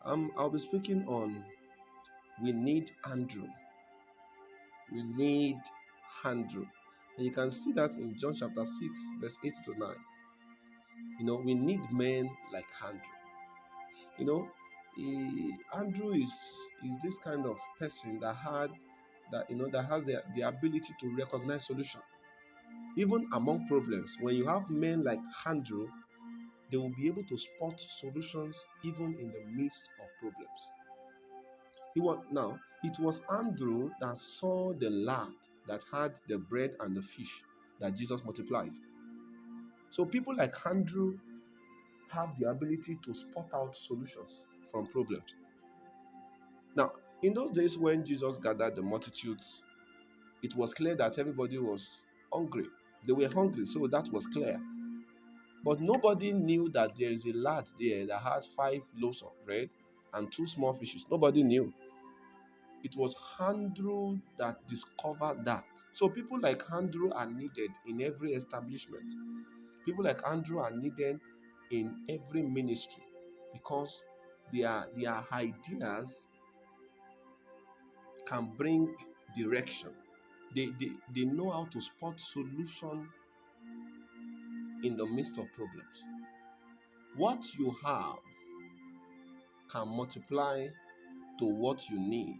I'll be speaking on we need Andrew. We need Andrew. And you can see that in John chapter 6, verse 8 to 9. We need men like Andrew. You know, Andrew is this kind of person that has the ability to recognize solution. Even among problems, when you have men like Andrew, they will be able to spot solutions even in the midst of problems. It was Andrew that saw the lad that had the bread and the fish that Jesus multiplied. So people like Andrew have the ability to spot out solutions from problems. Now, in those days when Jesus gathered the multitudes, it was clear that everybody was hungry. They were hungry, so that was clear. But nobody knew that there is a lad there that has 5 loaves of bread and 2 small fishes. Nobody knew. It was Andrew that discovered that. So people like Andrew are needed in every establishment. People like Andrew are needed in every ministry because their ideas can bring direction. They know how to spot solution in the midst of problems. What you have can multiply to what you need,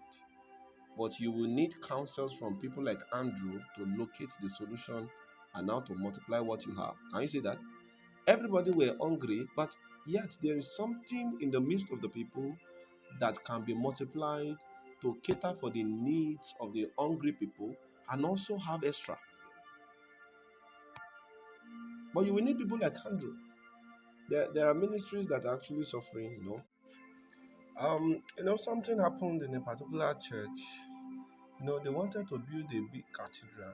but you will need counsels from people like Andrew to locate the solution and how to multiply what you have. Can you see that? Everybody were hungry, but yet there is something in the midst of the people that can be multiplied to cater for the needs of the hungry people and also have extra. But you will need people like Andrew. There are ministries that are actually suffering. Something happened in a particular church. They wanted to build a big cathedral.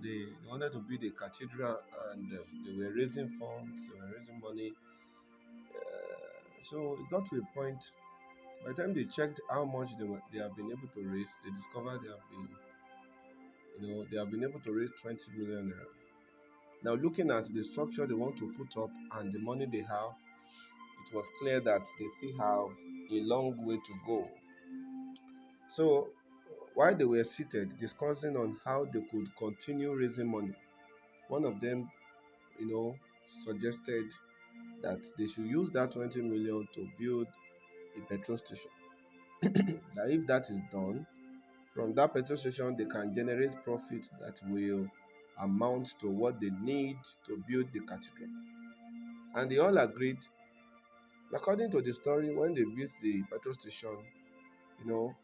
They wanted to build a cathedral, and they were raising funds, they were raising money. So it got to a point. By the time they checked how much they have been able to raise, they discovered they have been able to raise 20 million naira. Now, looking at the structure they want to put up and the money they have, it was clear that they still have a long way to go. So, while they were seated discussing on how they could continue raising money, one of them, suggested that they should use that 20 million to build a petrol station. That if that is done, from that petrol station, they can generate profit that will amount to what they need to build the cathedral. And they all agreed. According to the story, when they built the petrol station, you know,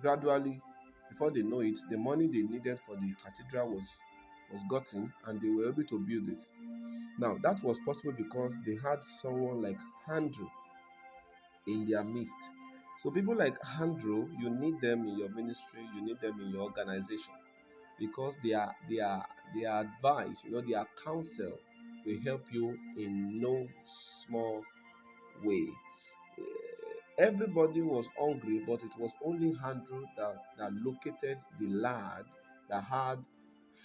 gradually, before they know it, the money they needed for the cathedral was gotten, and they were able to build it. Now, that was possible because they had someone like Andrew in their midst. So people like Andrew, you need them in your ministry, you need them in your organization, because their advice, their counsel will help you in no small way. Everybody was hungry, but it was only Andrew that located the lad that had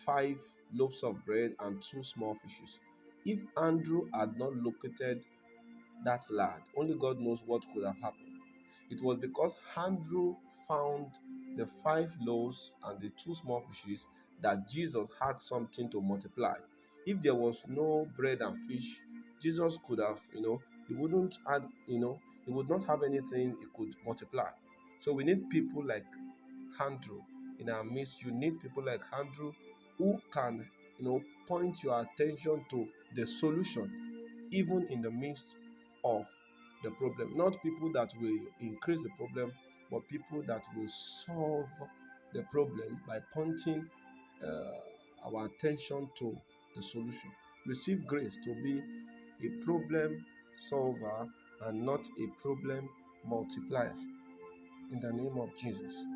5 loaves of bread and 2 small fishes. If Andrew had not located that lad, only God knows what could have happened. It was because Andrew found the 5 loaves and the 2 small fishes that Jesus had something to multiply. If there was no bread and fish, Jesus could have, he wouldn't add, he would not have anything he could multiply. So we need people like Andrew in our midst. You need people like Andrew who can, point your attention to the solution, even in the midst of the problem. Not people that will increase the problem, but people that will solve the problem by pointing our attention to the solution. Receive grace to be a problem solver and not a problem multiplier. In the name of Jesus.